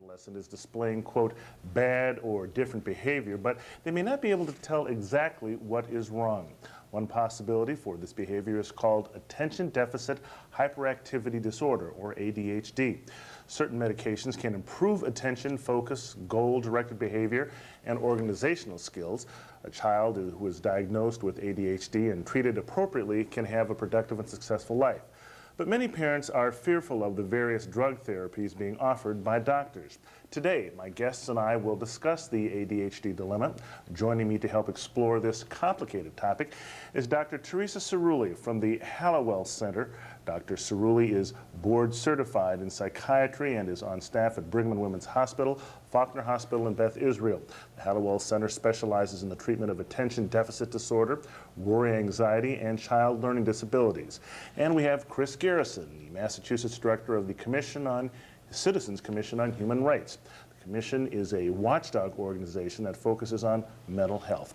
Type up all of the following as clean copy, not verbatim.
Adolescent is displaying, quote, bad or different behavior, but they may not be able to tell exactly what is wrong. One possibility for this behavior is called attention deficit hyperactivity disorder, or ADHD. Certain medications can improve attention, focus, goal-directed behavior, and organizational skills. A child who is diagnosed with ADHD and treated appropriately can have a productive and successful life. But many parents are fearful of the various drug therapies being offered by doctors. Today, my guests and I will discuss the ADHD dilemma. Joining me to help explore this complicated topic is Dr. Theresa Cerulli from the Hallowell Center. Dr. Cerulli is board certified in psychiatry and is on staff at Brigham and Women's Hospital, Faulkner Hospital, and Beth Israel. The Hallowell Center specializes in the treatment of attention deficit disorder, worry, anxiety, and child learning disabilities. And we have Chris Garrison, the Massachusetts director of the Citizens Commission on Human Rights. The Commission is a watchdog organization that focuses on mental health.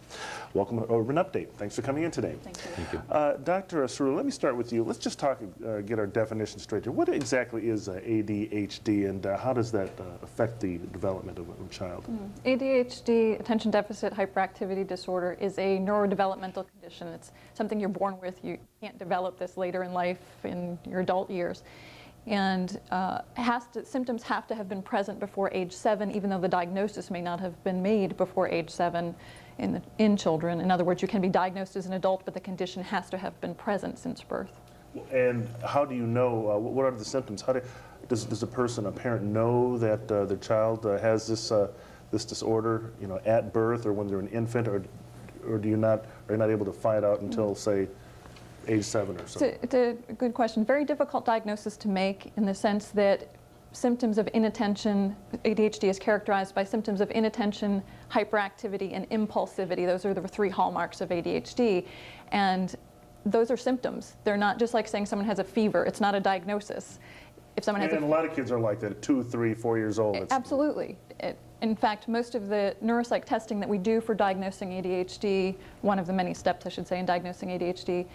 Welcome over an update. Thanks for coming in today. Thank you. Thank you. Dr. Cerulli, let me start with you. Let's just talk, get our definition straight here. What exactly is ADHD, and how does that affect the development of a child? ADHD, attention deficit hyperactivity disorder, is a neurodevelopmental condition. It's something you're born with. You can't develop this later in life in your adult years. And symptoms have to have been present before age 7, even though the diagnosis may not have been made before age 7 in children. In other words, you can be diagnosed as an adult, but the condition has to have been present since birth. And how do you know, what are the symptoms? Does a parent know that their child has this disorder, at birth or when they're an infant, or are you not able to find out until, say, age 7 or so? It's a good question. Very difficult diagnosis to make in the sense that symptoms of inattention, ADHD is characterized by symptoms of inattention, hyperactivity, and impulsivity. Those are the 3 hallmarks of ADHD. And those are symptoms. They're not just like saying someone has a fever. It's not a diagnosis. If someone has a lot of kids are like that at 2, 3, 4 years old. Absolutely. In fact, most of the neuropsych testing that we do for diagnosing ADHD, one of the many steps, I should say, in diagnosing ADHD,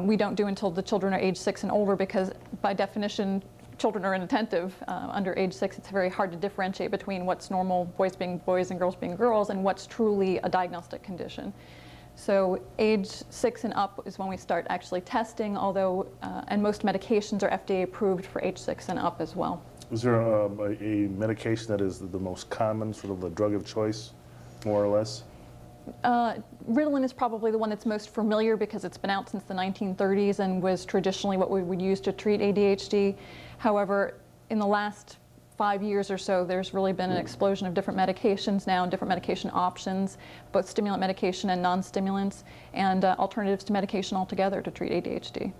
we don't do until the children are age 6 and older, because by definition, children are inattentive. Under age 6, it's very hard to differentiate between what's normal, boys being boys and girls being girls, and what's truly a diagnostic condition. So age 6 and up is when we start actually testing, although, and most medications are FDA approved for age 6 and up as well. Is there a medication that is the most common, sort of the drug of choice, more or less? Ritalin is probably the one that's most familiar because it's been out since the 1930s and was traditionally what we would use to treat ADHD. However, in the last 5 years or so, there's really been an explosion of different medications now and different medication options, both stimulant medication and non-stimulants, and alternatives to medication altogether to treat ADHD.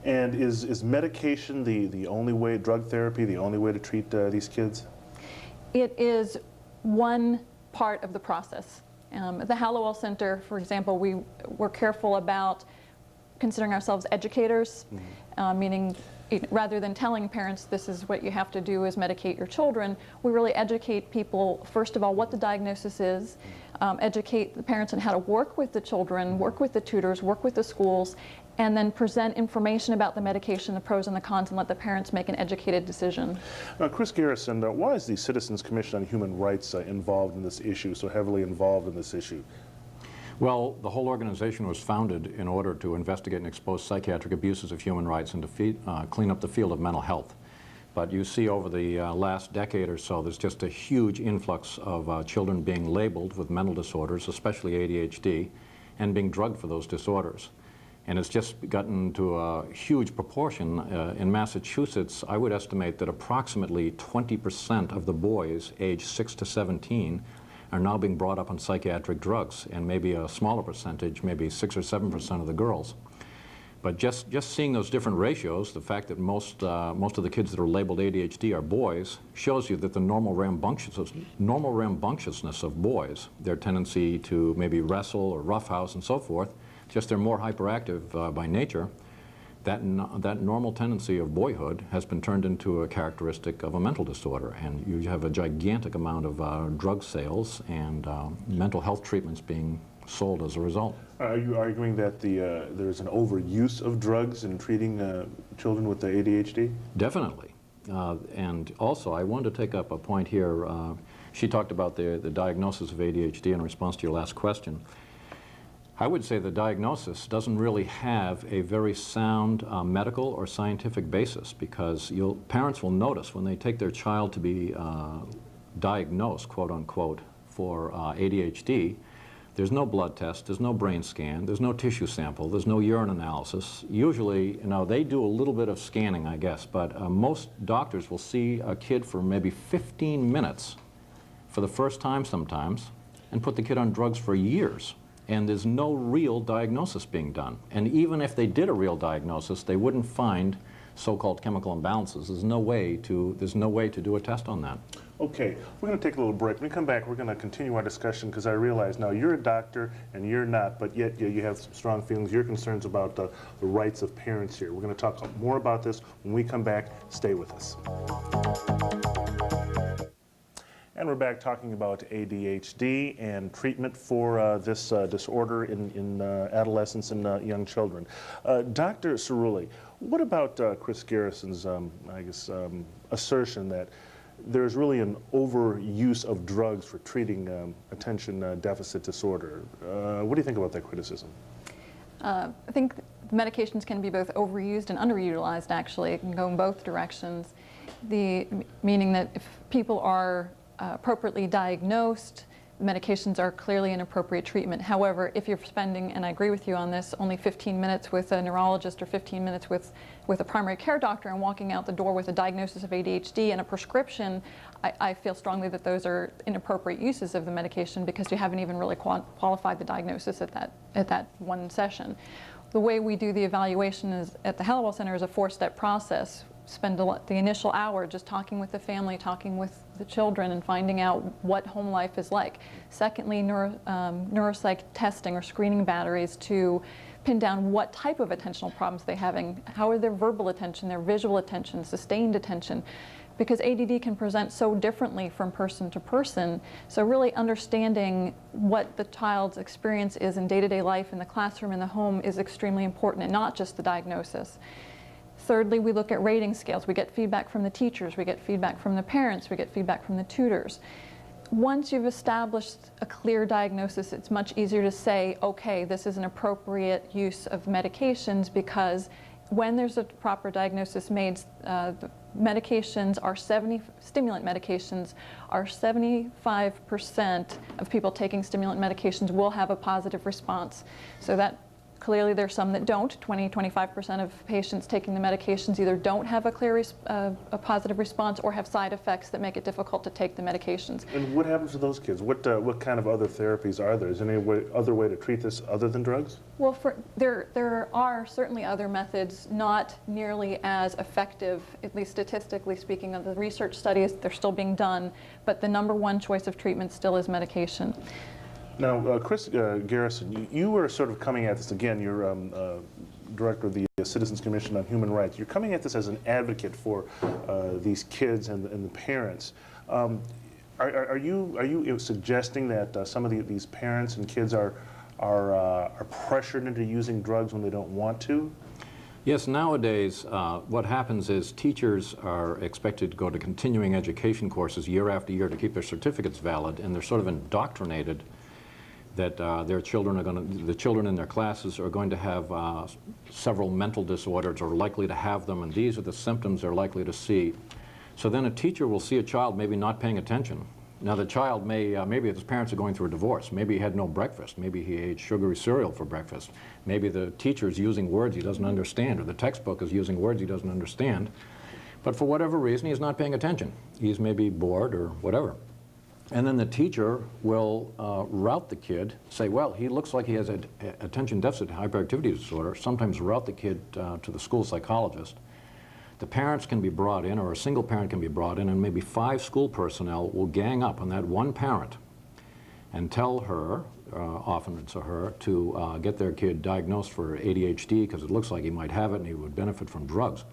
And is medication the only way, drug therapy, the only way to treat these kids? It is one part of the process. At the Hallowell Center, for example, we're careful about considering ourselves educators, meaning rather than telling parents this is what you have to do is medicate your children, we really educate people, first of all, what the diagnosis is, educate the parents on how to work with the children, work with the tutors, work with the schools, and then present information about the medication, the pros and the cons, and let the parents make an educated decision. Now, Chris Garrison, why is the Citizens Commission on Human Rights involved in this issue, so heavily involved in this issue? Well, the whole organization was founded in order to investigate and expose psychiatric abuses of human rights and to clean up the field of mental health. But you see over the last decade or so, there's just a huge influx of children being labeled with mental disorders, especially ADHD, and being drugged for those disorders. And it's just gotten to a huge proportion. In Massachusetts, I would estimate that approximately 20% of the boys aged 6 to 17 are now being brought up on psychiatric drugs, and maybe a smaller percentage, maybe 6 or 7% of the girls. But just seeing those different ratios, the fact that most of the kids that are labeled ADHD are boys, shows you that the normal rambunctiousness of boys, their tendency to maybe wrestle or roughhouse and so forth, just they're more hyperactive by nature, that normal tendency of boyhood has been turned into a characteristic of a mental disorder, and you have a gigantic amount of drug sales and mental health treatments being sold as a result. Are you arguing that there's an overuse of drugs in treating children with the ADHD? Definitely. And also, I wanted to take up a point here. She talked about the diagnosis of ADHD in response to your last question. I would say the diagnosis doesn't really have a very sound medical or scientific basis, because parents will notice when they take their child to be diagnosed, quote unquote, for ADHD, there's no blood test, there's no brain scan, there's no tissue sample, there's no urine analysis. Usually, they do a little bit of scanning, I guess, but most doctors will see a kid for maybe 15 minutes for the first time sometimes and put the kid on drugs for years. And there's no real diagnosis being done. And even if they did a real diagnosis, they wouldn't find so-called chemical imbalances. There's no way to do a test on that. Okay, we're going to take a little break. When we come back, we're going to continue our discussion, because I realize now you're a doctor and you're not, but yet you have some strong feelings, your concerns about the rights of parents here. We're going to talk more about this when we come back. Stay with us. And we're back talking about ADHD and treatment for this disorder in adolescents and young children. Dr. Cerulli, what about Chris Garrison's, assertion that there's really an overuse of drugs for treating attention deficit disorder? What do you think about that criticism? I think medications can be both overused and underutilized, actually. It can go in both directions. Meaning that if people are appropriately diagnosed, medications are clearly an appropriate treatment. However, if you're spending, and I agree with you on this, only 15 minutes with a neurologist or 15 minutes with a primary care doctor and walking out the door with a diagnosis of ADHD and a prescription, I feel strongly that those are inappropriate uses of the medication, because you haven't even really qualified the diagnosis at that one session. The way we do the evaluation at the Hallowell Center is a 4-step process. Spend the initial hour just talking with the family, talking with the children, and finding out what home life is like. Secondly, neuropsych testing or screening batteries to pin down what type of attentional problems they're having. How are their verbal attention, their visual attention, sustained attention? Because ADD can present so differently from person to person. So really understanding what the child's experience is in day-to-day life, in the classroom, in the home, is extremely important, and not just the diagnosis. Thirdly, we look at rating scales. We get feedback from the teachers, we get feedback from the parents, we get feedback from the tutors. Once you've established a clear diagnosis, it's much easier to say, okay, this is an appropriate use of medications, because when there's a proper diagnosis made, the medications are stimulant medications are 75% of people taking stimulant medications will have a positive response. So that clearly there's some that don't. 20–25% of patients taking the medications either don't have a clear a positive response or have side effects that make it difficult to take the medications. And what happens to those kids? What kind of other therapies are there? Is there any other way to treat this other than drugs? Well, there are certainly other methods, not nearly as effective, at least statistically speaking. Of the research studies, they're still being done, but the #1 choice of treatment still is medication. Now, Chris Garrison, you were sort of coming at this, again, you're director of the Citizens Commission on Human Rights. You're coming at this as an advocate for these kids and the parents. Are you suggesting that some of these parents and kids are pressured into using drugs when they don't want to? Yes, nowadays what happens is teachers are expected to go to continuing education courses year after year to keep their certificates valid, and they're sort of indoctrinated that the children in their classes are going to have several mental disorders, or likely to have them, and these are the symptoms they're likely to see. So then a teacher will see a child maybe not paying attention. Now the child maybe his parents are going through a divorce, maybe he had no breakfast, maybe he ate sugary cereal for breakfast, maybe the teacher's using words he doesn't understand, or the textbook is using words he doesn't understand, but for whatever reason he's not paying attention. He's maybe bored or whatever. And then the teacher will route the kid, say, well, he looks like he has an attention deficit hyperactivity disorder, sometimes route the kid to the school psychologist. The parents can be brought in, or a single parent can be brought in, and maybe 5 school personnel will gang up on that one parent and tell her, often it's a her, to get their kid diagnosed for ADHD because it looks like he might have it and he would benefit from drugs.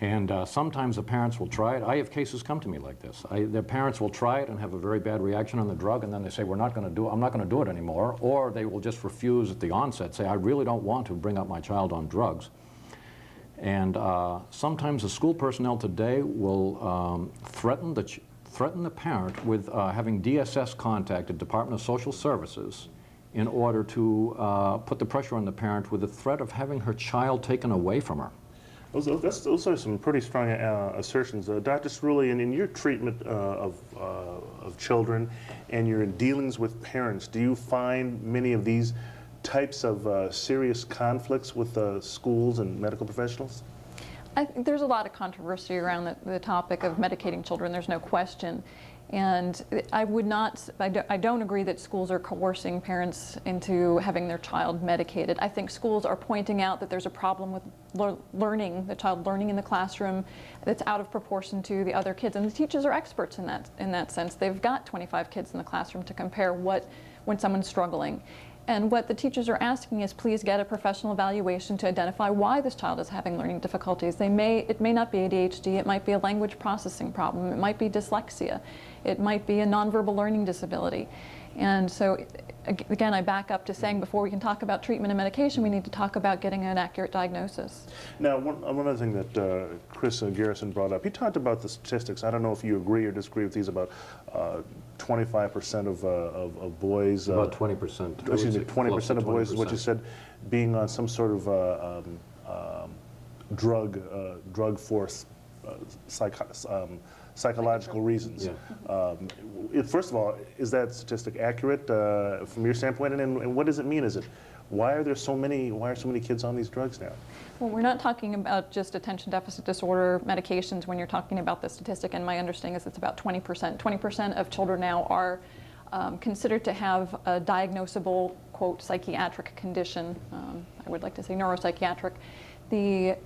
And sometimes the parents will try it. I have cases come to me like this. Their parents will try it and have a very bad reaction on the drug, and then they say, I'm not going to do it anymore. Or they will just refuse at the onset, say, I really don't want to bring up my child on drugs. And sometimes the school personnel today will threaten the parent with having DSS contact at Department of Social Services in order to put the pressure on the parent with the threat of having her child taken away from her. Those are some pretty strong assertions. Dr. Cerulli, in your treatment of children and your dealings with parents, do you find many of these types of serious conflicts with schools and medical professionals? I think there's a lot of controversy around the topic of medicating children, there's no question. And I don't agree that schools are coercing parents into having their child medicated. I think schools are pointing out that there's a problem with the child learning in the classroom that's out of proportion to the other kids. And the teachers are experts in that sense. They've got 25 kids in the classroom to compare when someone's struggling. And what the teachers are asking is, please get a professional evaluation to identify why this child is having learning difficulties. It may not be ADHD, it might be a language processing problem, it might be dyslexia, it might be a nonverbal learning disability. And so, again, I back up to saying before we can talk about treatment and medication, we need to talk about getting an accurate diagnosis. Now, one other thing that Chris Garrison brought up, he talked about the statistics. I don't know if you agree or disagree with these about 25% of boys. About 20%. Excuse me, 20% of boys is what you said, being on some sort of drug force psychological reasons. Yeah. First of all, is that statistic accurate from your standpoint, and what does it mean? Why are so many kids on these drugs now? Well, we're not talking about just attention deficit disorder medications when you're talking about the statistic, and my understanding is it's about 20%. 20% of children now are considered to have a diagnosable, quote, psychiatric condition. I would like to say neuropsychiatric. The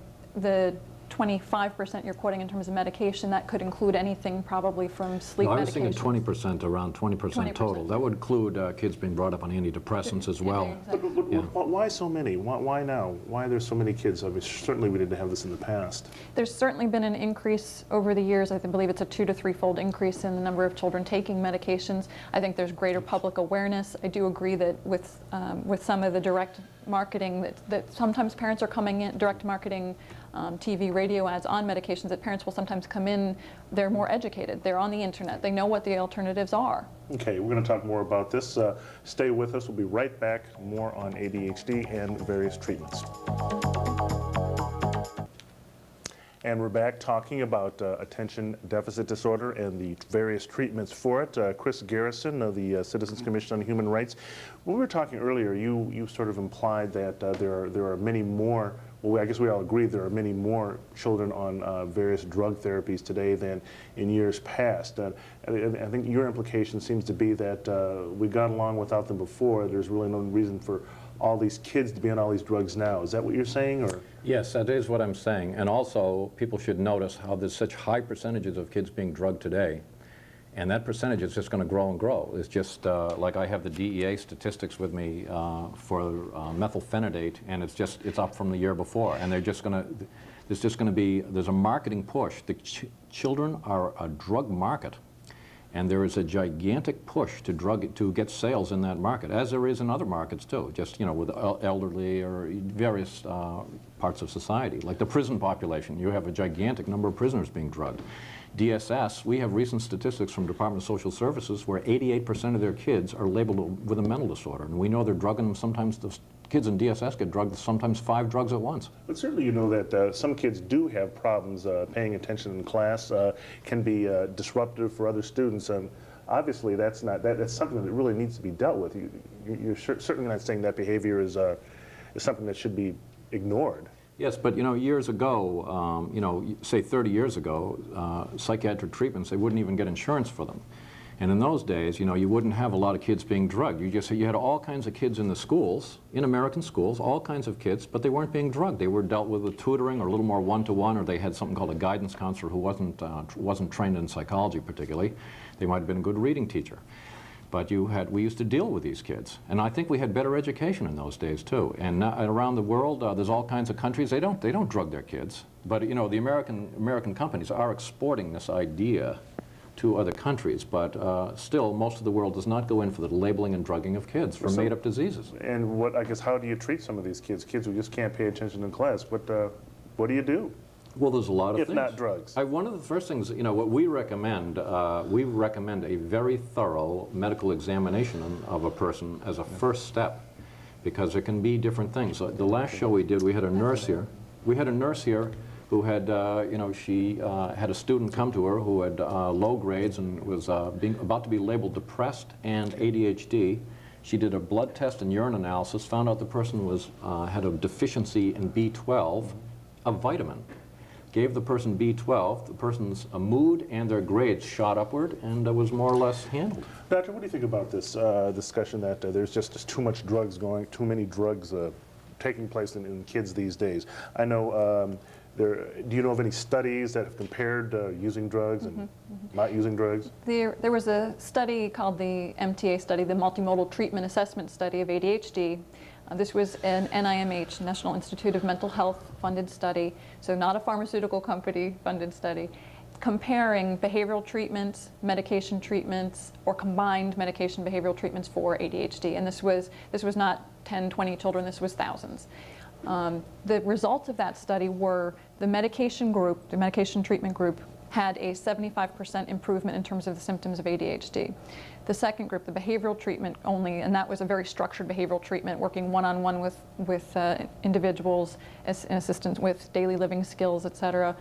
25% you're quoting in terms of medication, that could include anything probably from sleep medication. I was thinking 20%, around 20% total. That would include kids being brought up on antidepressants as well. But why so many? Why now? Why are there so many kids? I mean, certainly we didn't have this in the past. There's certainly been an increase over the years. I believe it's a 2- to 3-fold increase in the number of children taking medications. I think there's greater public awareness. I do agree that with some of the direct marketing, that sometimes parents are coming in, direct marketing, TV, radio ads on medications, that parents will sometimes come in, they're more educated, they're on the internet, they know what the alternatives are. Okay, we're going to talk more about this. Stay with us, we'll be right back. More on ADHD and various treatments. And we're back talking about attention deficit disorder and the various treatments for it. Chris Garrison of the Citizens Commission on Human Rights. When we were talking earlier, you sort of implied that there are many more. Well, I guess we all agree there are many more children on various drug therapies today than in years past. I think your implication seems to be that we got along without them before. There's really no reason for all these kids to be on all these drugs now. Is that what you're saying? Or? Yes, that is what I'm saying. And also, people should notice how there's such high percentages of kids being drugged today. And that percentage is just going to grow and grow. It's just like I have the DEA statistics with me for methylphenidate, and it's up from the year before. And there's a marketing push. The children are a drug market, and there is a gigantic push to get sales in that market, as there is in other markets too. Just with elderly or various parts of society, like the prison population. You have a gigantic number of prisoners being drugged. DSS, we have recent statistics from Department of Social Services where 88% of their kids are labeled with a mental disorder. And we know they're drugging them sometimes, the kids in DSS get drugged sometimes 5 drugs at once. But certainly you know that some kids do have problems paying attention in class, can be disruptive for other students. Obviously that's something that really needs to be dealt with. You're certainly not saying that behavior is something that should be ignored. Yes, but years ago, say 30 years ago, psychiatric treatments, they wouldn't even get insurance for them. And in those days, you wouldn't have a lot of kids being drugged. You had all kinds of kids in the schools, in American schools, all kinds of kids, but they weren't being drugged. They were dealt with tutoring or a little more one-to-one, or they had something called a guidance counselor who wasn't trained in psychology particularly. They might have been a good reading teacher. But we used to deal with these kids. And I think we had better education in those days too. And now, around the world, there's all kinds of countries, they don't drug their kids. But the American companies are exporting this idea to other countries, but still most of the world does not go in for the labeling and drugging of kids for made-up diseases. And how do you treat some of these kids who just can't pay attention in class? what do you do? Well, there's a lot of if things. not drugs? One of the first things, what we recommend a very thorough medical examination of a person as a first step, because there can be different things. The last show we did, we had a nurse here. We had a nurse here who had, she had a student come to her who had low grades and was about to be labeled depressed and ADHD. She did a blood test and urine analysis, found out the person had a deficiency in B12, a vitamin. Gave the person B12, the person's mood and their grades shot upward and was more or less handled. Doctor, what do you think about this discussion that there's just too many drugs taking place in kids these days? I know, do you know of any studies that have compared using drugs and not using drugs? There was a study called the MTA study, the Multimodal Treatment Assessment Study of ADHD. This was an NIMH, National Institute of Mental Health funded study, so not a pharmaceutical company funded study, comparing behavioral treatments, medication treatments, or combined medication behavioral treatments for ADHD. And this was not 10, 20 children, this was thousands. The results of that study were the medication treatment group, had a 75% improvement in terms of the symptoms of ADHD. The second group, the behavioral treatment only, and that was a very structured behavioral treatment, working one-on-one with individuals and assistants with daily living skills, etc.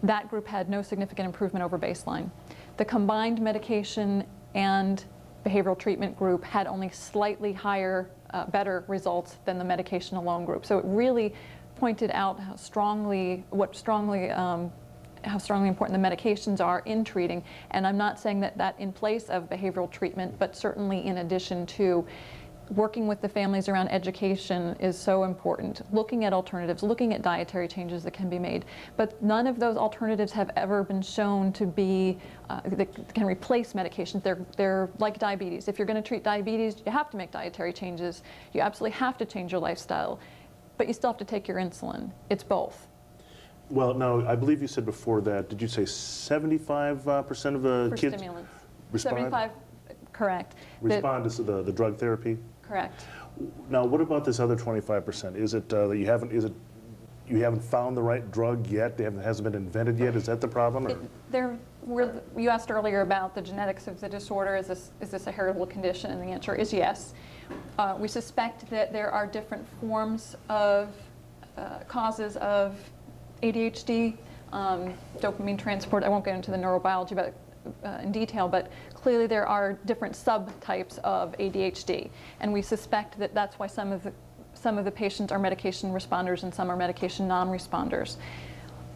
That group had no significant improvement over baseline. The combined medication and behavioral treatment group had only slightly higher, better results than the medication alone group. So it really pointed out how strongly important the medications are in treating. And I'm not saying that in place of behavioral treatment, but certainly in addition to working with the families around education is so important. Looking at alternatives, looking at dietary changes that can be made. But none of those alternatives have ever been shown to be, that can replace medications. They're like diabetes. If you're going to treat diabetes, you have to make dietary changes. You absolutely have to change your lifestyle. But you still have to take your insulin. It's both. Well, no, I believe you said before that, did you say 75% of the For kids stimulants. respond? 75, correct. Respond to the drug therapy? Correct. Now, what about this other 25%? Is it that you haven't found the right drug yet? It hasn't been invented yet? Is that the problem? You asked earlier about the genetics of the disorder. Is this a heritable condition? And the answer is yes. We suspect that there are different forms of causes of ADHD, dopamine transport. I won't get into the neurobiology in detail, but clearly there are different subtypes of ADHD, and we suspect that that's why some of the patients are medication responders and some are medication non-responders.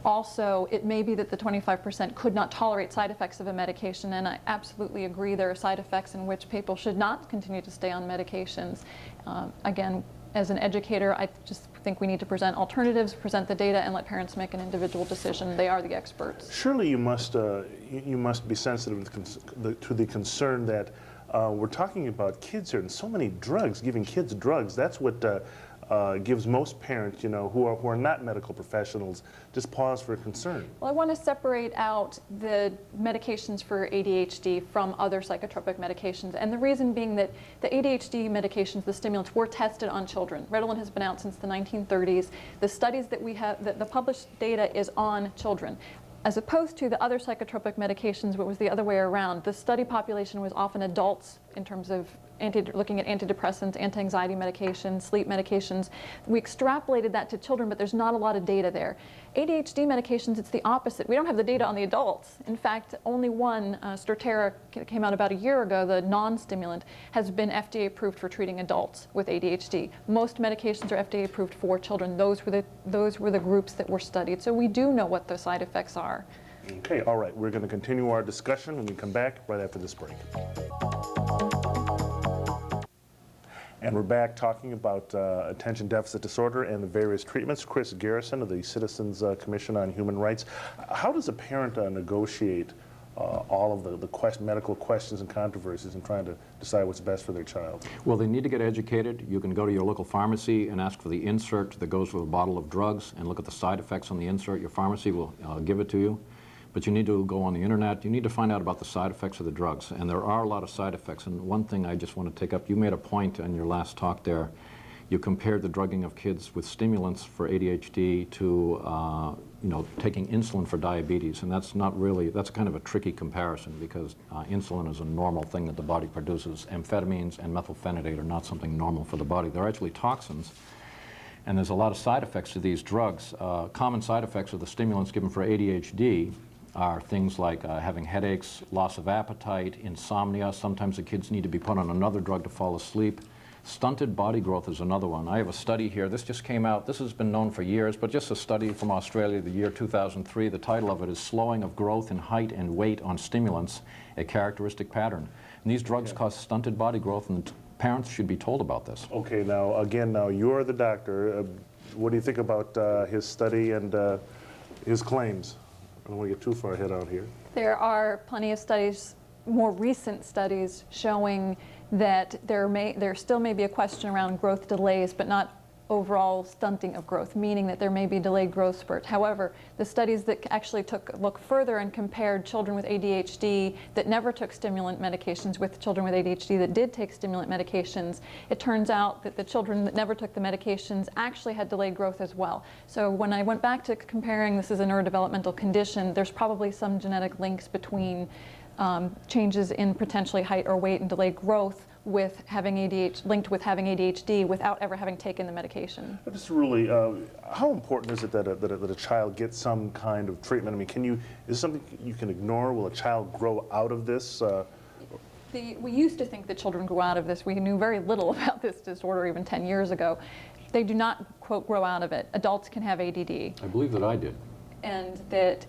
Also, it may be that the 25% could not tolerate side effects of a medication, and I absolutely agree there are side effects in which people should not continue to stay on medications. Again, as an educator, I just think we need to present alternatives, present the data, and let parents make an individual decision. They are the experts. Surely you must be sensitive to the concern that we're talking about kids here and so many drugs, giving kids drugs. That's what gives most parents, who are not medical professionals, just pause for concern. Well, I want to separate out the medications for ADHD from other psychotropic medications, and the reason being that the ADHD medications, the stimulants, were tested on children. Ritalin has been out since the 1930s. The studies that we have, the published data is on children. As opposed to the other psychotropic medications, what was the other way around. The study population was often adults in terms of looking at antidepressants, anti-anxiety medications, sleep medications. We extrapolated that to children, but there's not a lot of data there. ADHD medications, it's the opposite. We don't have the data on the adults. In fact, only one, Strattera, came out about a year ago, the non-stimulant, has been FDA approved for treating adults with ADHD. Most medications are FDA approved for children. Those were the groups that were studied. So we do know what the side effects are. Okay, all right. We're going to continue our discussion when we come back right after this break. And we're back talking about attention deficit disorder and the various treatments. Chris Garrison of the Citizens Commission on Human Rights. How does a parent negotiate all of the medical questions and controversies in trying to decide what's best for their child? Well, they need to get educated. You can go to your local pharmacy and ask for the insert that goes with a bottle of drugs and look at the side effects on the insert. Your pharmacy will give it to you. But you need to go on the internet. You need to find out about the side effects of the drugs. And there are a lot of side effects. And one thing I just want to take up, you made a point in your last talk there. You compared the drugging of kids with stimulants for ADHD to, you know, taking insulin for diabetes, and that's not really, that's kind of a tricky comparison because insulin is a normal thing that the body produces. Amphetamines and methylphenidate are not something normal for the body. They're actually toxins, and there's a lot of side effects to these drugs. Common side effects of the stimulants given for ADHD are things like having headaches, loss of appetite, insomnia. Sometimes the kids need to be put on another drug to fall asleep. Stunted body growth is another one. I have a study here. This just came out. This has been known for years, but just a study from Australia, the year 2003. The title of it is Slowing of Growth in Height and Weight on Stimulants, a Characteristic Pattern. And these drugs cause stunted body growth, and parents should be told about this. Okay, now, again, now you're the doctor. What do you think about his study and his claims? I don't want to get too far ahead out here. There are plenty of studies, more recent studies, showing that there still may be a question around growth delays, but not overall stunting of growth, meaning that there may be delayed growth spurts. However, the studies that actually look further and compared children with ADHD that never took stimulant medications with children with ADHD that did take stimulant medications, it turns out that the children that never took the medications actually had delayed growth as well. So when I went back to comparing this as a neurodevelopmental condition, there's probably some genetic links between changes in potentially height or weight and delayed growth with having linked with having ADHD without ever having taken the medication. Just really, how important is it that a child gets some kind of treatment? I mean, is it something you can ignore? Will a child grow out of this? We used to think that children grew out of this. We knew very little about this disorder even 10 years ago. They do not, quote, grow out of it. Adults can have ADD. I believe that I did. And that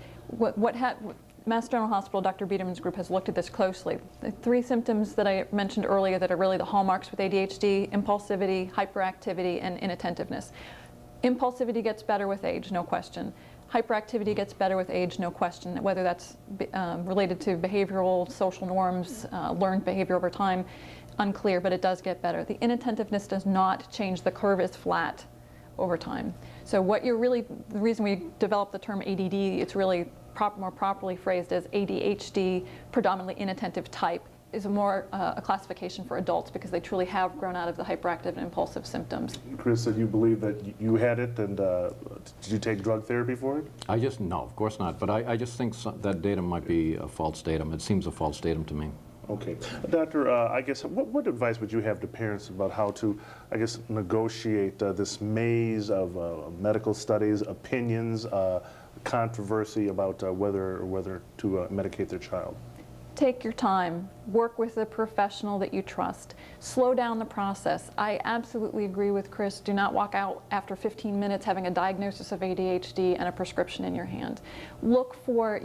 Mass General Hospital, Dr. Biederman's group has looked at this closely. The 3 symptoms that I mentioned earlier that are really the hallmarks with ADHD: impulsivity, hyperactivity, and inattentiveness. Impulsivity gets better with age, no question. Hyperactivity gets better with age, no question. Whether that's related to behavioral, social norms, learned behavior over time, unclear, but it does get better. The inattentiveness does not change. The curve is flat over time. So the reason we developed the term ADD, it's really more properly phrased as ADHD, predominantly inattentive type, is a classification for adults because they truly have grown out of the hyperactive and impulsive symptoms. Chris, said you believe that you had it, and did you take drug therapy for it? No, of course not, but I just think that datum might be a false datum. It seems a false datum to me. Okay. Doctor, I guess, what advice would you have to parents about how to, I guess, negotiate this maze of medical studies, opinions, controversy about whether to medicate their child? Take your time. Work with a professional that you trust. Slow down the process. I absolutely agree with Chris. Do not walk out after 15 minutes having a diagnosis of ADHD and a prescription in your hand. Look for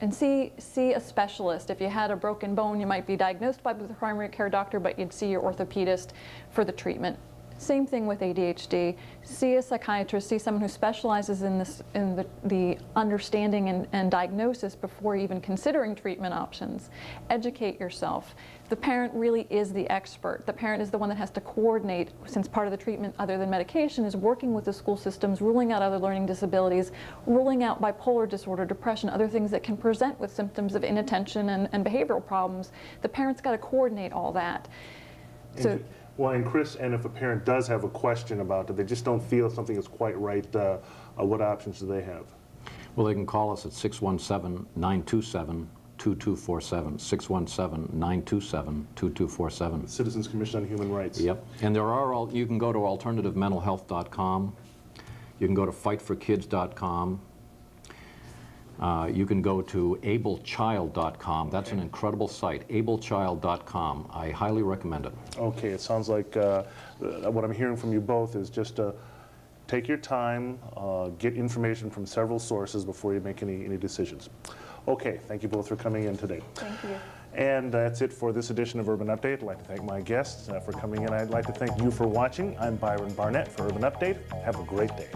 and see a specialist. If you had a broken bone, you might be diagnosed by the primary care doctor, but you'd see your orthopedist for the treatment. Same thing with ADHD. See a psychiatrist, see someone who specializes in this, in the understanding and diagnosis before even considering treatment options. Educate yourself. The parent really is the expert. The parent is the one that has to coordinate, since part of the treatment other than medication is working with the school systems, ruling out other learning disabilities, ruling out bipolar disorder, depression, other things that can present with symptoms of inattention and behavioral problems. The parent's got to coordinate all that. So. Well, and Chris, and if a parent does have a question about it, they just don't feel something is quite right, what options do they have? Well, they can call us at 617-927-2247, 617-927-2247. Citizens Commission on Human Rights. Yep. And you can go to alternativementalhealth.com. You can go to fightforkids.com. You can go to ablechild.com. That's an incredible site, ablechild.com. I highly recommend it. Okay, it sounds like what I'm hearing from you both is just take your time, get information from several sources before you make any decisions. Okay, thank you both for coming in today. Thank you. And that's it for this edition of Urban Update. I'd like to thank my guests for coming in. I'd like to thank you for watching. I'm Byron Barnett for Urban Update. Have a great day.